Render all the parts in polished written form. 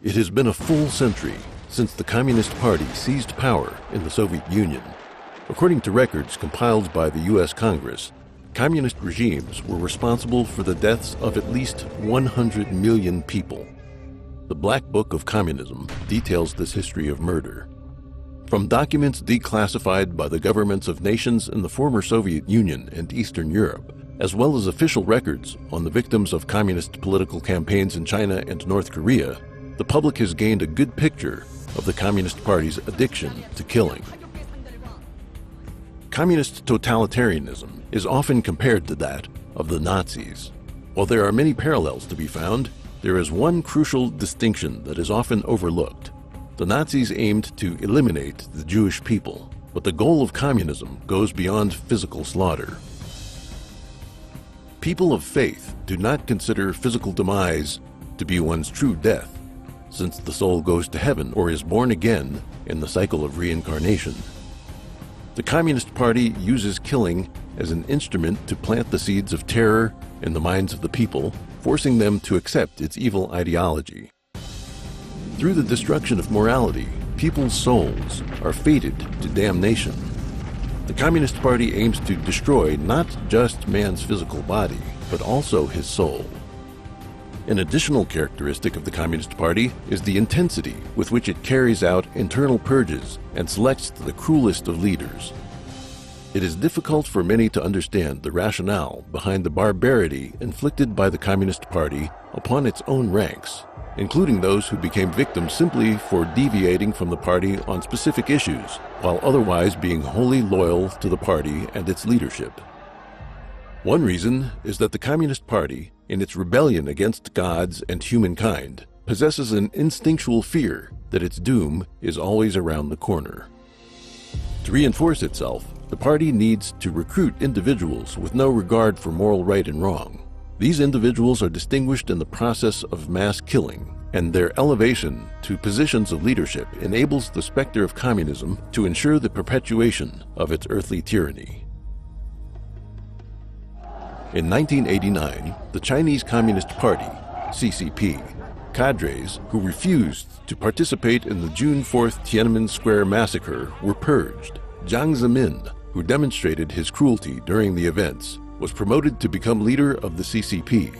It has been a full century since the Communist Party seized power in the Soviet Union. According to records compiled by the U.S. Congress, communist regimes were responsible for the deaths of at least 100 million people. The Black Book of Communism details this history of murder. From documents declassified by the governments of nations in the former Soviet Union and Eastern Europe, as well as official records on the victims of communist political campaigns in China and North Korea, the public has gained a good picture of the Communist Party's addiction to killing. Communist totalitarianism is often compared to that of the Nazis. While there are many parallels to be found, there is one crucial distinction that is often overlooked. The Nazis aimed to eliminate the Jewish people, but the goal of communism goes beyond physical slaughter. People of faith do not consider physical demise to be one's true death, since the soul goes to heaven or is born again in the cycle of reincarnation. The Communist Party uses killing as an instrument to plant the seeds of terror in the minds of the people, forcing them to accept its evil ideology. Through the destruction of morality, people's souls are fated to damnation. The Communist Party aims to destroy not just man's physical body, but also his soul. An additional characteristic of the Communist Party is the intensity with which it carries out internal purges and selects the cruelest of leaders. It is difficult for many to understand the rationale behind the barbarity inflicted by the Communist Party upon its own ranks, including those who became victims simply for deviating from the party on specific issues, while otherwise being wholly loyal to the party and its leadership. One reason is that the Communist Party, in its rebellion against gods and humankind, possesses an instinctual fear that its doom is always around the corner. To reinforce itself, the party needs to recruit individuals with no regard for moral right and wrong. These individuals are distinguished in the process of mass killing, and their elevation to positions of leadership enables the specter of communism to ensure the perpetuation of its earthly tyranny. In 1989, the Chinese Communist Party, CCP, cadres who refused to participate in the June 4th Tiananmen Square massacre were purged. Jiang Zemin, who demonstrated his cruelty during the events, was promoted to become leader of the CCP.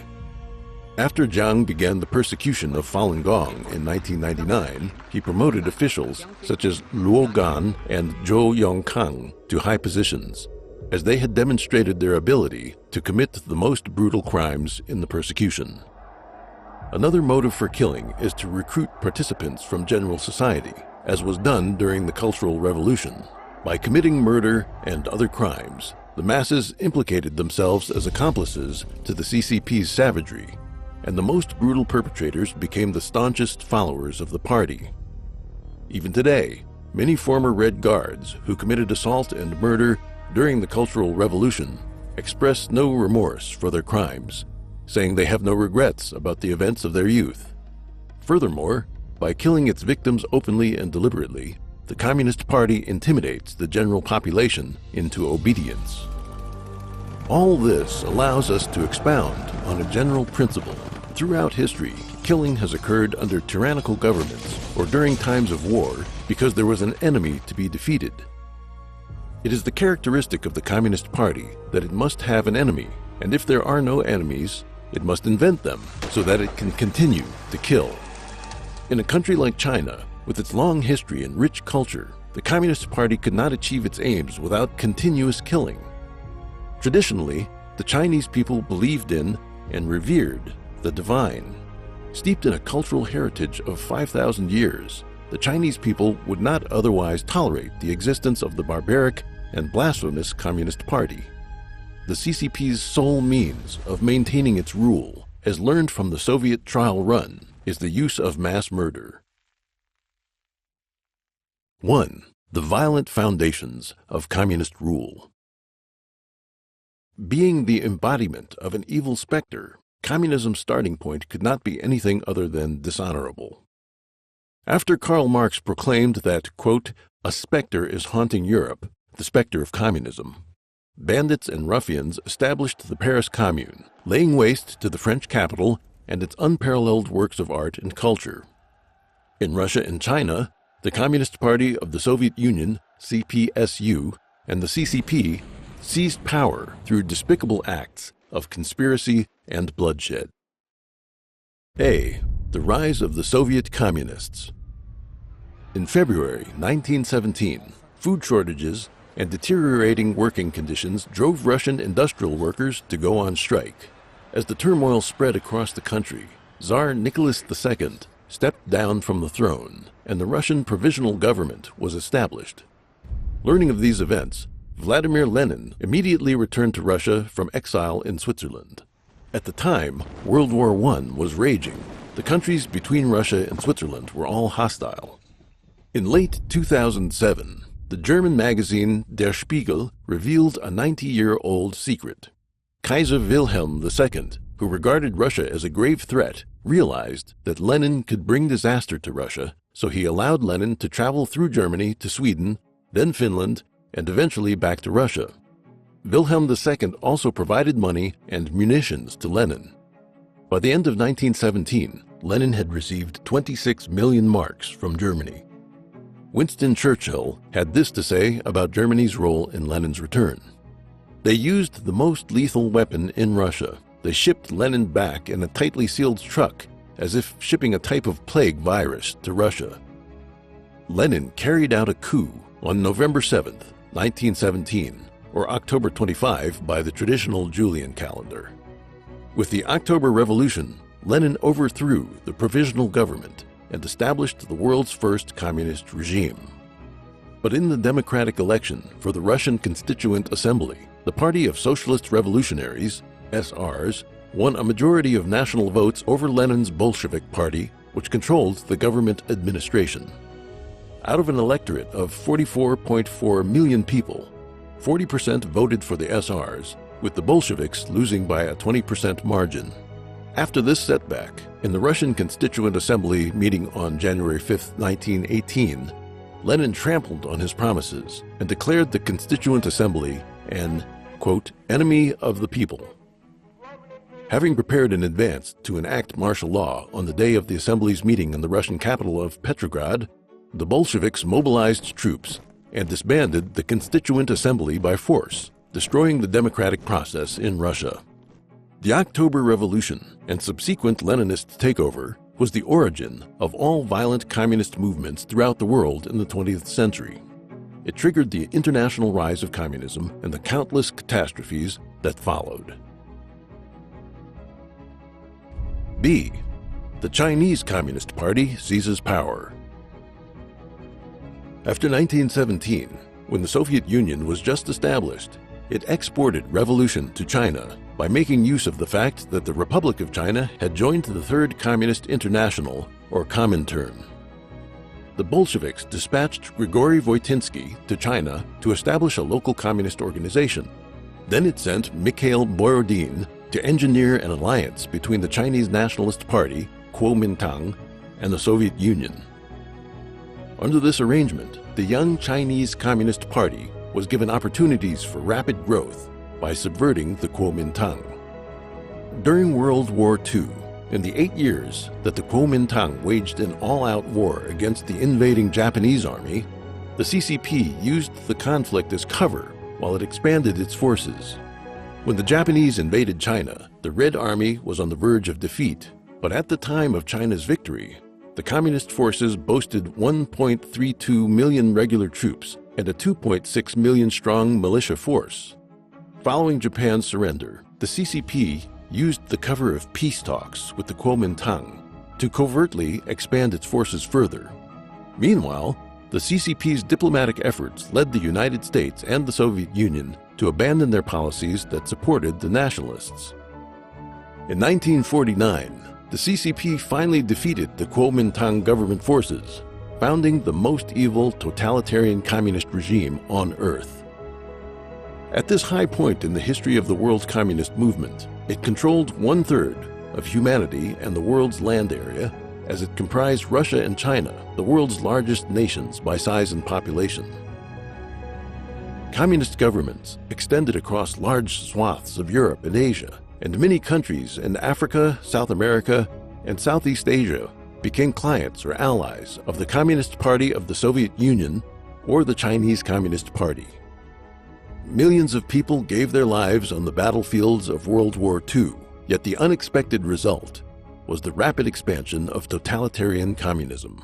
After Jiang began the persecution of Falun Gong in 1999, he promoted officials such as Luo Gan and Zhou Yongkang to high positions, as they had demonstrated their ability to commit the most brutal crimes in the persecution. Another motive for killing is to recruit participants from general society, as was done during the Cultural Revolution. By committing murder and other crimes, the masses implicated themselves as accomplices to the CCP's savagery, and the most brutal perpetrators became the staunchest followers of the party. Even today, many former Red Guards who committed assault and murder during the Cultural Revolution express no remorse for their crimes, saying they have no regrets about the events of their youth. Furthermore, by killing its victims openly and deliberately, the Communist Party intimidates the general population into obedience. All this allows us to expound on a general principle. Throughout history, killing has occurred under tyrannical governments or during times of war because there was an enemy to be defeated. It is the characteristic of the Communist Party that it must have an enemy, and if there are no enemies, it must invent them so that it can continue to kill. In a country like China, with its long history and rich culture, the Communist Party could not achieve its aims without continuous killing. Traditionally, the Chinese people believed in and revered the divine. Steeped in a cultural heritage of 5,000 years, the Chinese people would not otherwise tolerate the existence of the barbaric and blasphemous Communist Party. The CCP's sole means of maintaining its rule, as learned from the Soviet trial run, is the use of mass murder. 1. The violent foundations of communist rule. Being the embodiment of an evil specter, communism's starting point could not be anything other than dishonorable. After Karl Marx proclaimed that, quote, "a specter is haunting Europe," the specter of communism, bandits and ruffians established the Paris Commune, laying waste to the French capital and its unparalleled works of art and culture. In Russia and China, the Communist Party of the Soviet Union, CPSU, and the CCP seized power through despicable acts of conspiracy and bloodshed. A. The rise of the Soviet Communists. In February 1917, food shortages and deteriorating working conditions drove Russian industrial workers to go on strike. As the turmoil spread across the country, Tsar Nicholas II stepped down from the throne, and the Russian Provisional Government was established. Learning of these events, Vladimir Lenin immediately returned to Russia from exile in Switzerland. At the time, World War I was raging. The countries between Russia and Switzerland were all hostile. In late 2007, the German magazine Der Spiegel revealed a 90-year-old secret. Kaiser Wilhelm II, who regarded Russia as a grave threat, realized that Lenin could bring disaster to Russia, so he allowed Lenin to travel through Germany to Sweden, then Finland, and eventually back to Russia. Wilhelm II also provided money and munitions to Lenin. By the end of 1917, Lenin had received 26 million marks from Germany. Winston Churchill had this to say about Germany's role in Lenin's return. They used the most lethal weapon in Russia. They shipped Lenin back in a tightly sealed truck, as if shipping a type of plague virus to Russia. Lenin carried out a coup on November 7, 1917, or October 25 by the traditional Julian calendar. With the October Revolution, Lenin overthrew the provisional government and established the world's first communist regime. But in the democratic election for the Russian Constituent Assembly, the Party of Socialist Revolutionaries, SRs, won a majority of national votes over Lenin's Bolshevik Party, which controlled the government administration. Out of an electorate of 44.4 million people, 40% voted for the SRs, with the Bolsheviks losing by a 20% margin. After this setback, in the Russian Constituent Assembly meeting on January 5, 1918, Lenin trampled on his promises and declared the Constituent Assembly an, quote, enemy of the people. Having prepared in advance to enact martial law on the day of the Assembly's meeting in the Russian capital of Petrograd, the Bolsheviks mobilized troops and disbanded the Constituent Assembly by force, destroying the democratic process in Russia. The October Revolution and subsequent Leninist takeover was the origin of all violent communist movements throughout the world in the 20th century. It triggered the international rise of communism and the countless catastrophes that followed. B. The Chinese Communist Party seizes power. After 1917, when the Soviet Union was just established, it exported revolution to China by making use of the fact that the Republic of China had joined the Third Communist International, or Comintern. The Bolsheviks dispatched Grigory Voitinsky to China to establish a local communist organization. Then it sent Mikhail Borodin to engineer an alliance between the Chinese Nationalist Party, Kuomintang, and the Soviet Union. Under this arrangement, the young Chinese Communist Party was given opportunities for rapid growth by subverting the Kuomintang. During World War II, in the 8 years that the Kuomintang waged an all-out war against the invading Japanese army, the CCP used the conflict as cover while it expanded its forces. When the Japanese invaded China, the Red Army was on the verge of defeat, but at the time of China's victory, the communist forces boasted 1.32 million regular troops and a 2.6 million strong militia force. Following Japan's surrender, the CCP used the cover of peace talks with the Kuomintang to covertly expand its forces further. Meanwhile, the CCP's diplomatic efforts led the United States and the Soviet Union to abandon their policies that supported the nationalists. In 1949, the CCP finally defeated the Kuomintang government forces, founding the most evil totalitarian communist regime on earth. At this high point in the history of the world's communist movement, it controlled 1/3 of humanity and the world's land area, as it comprised Russia and China, the world's largest nations by size and population. Communist governments extended across large swaths of Europe and Asia, and many countries in Africa, South America, and Southeast Asia became clients or allies of the Communist Party of the Soviet Union or the Chinese Communist Party. Millions of people gave their lives on the battlefields of World War II, yet the unexpected result was the rapid expansion of totalitarian communism.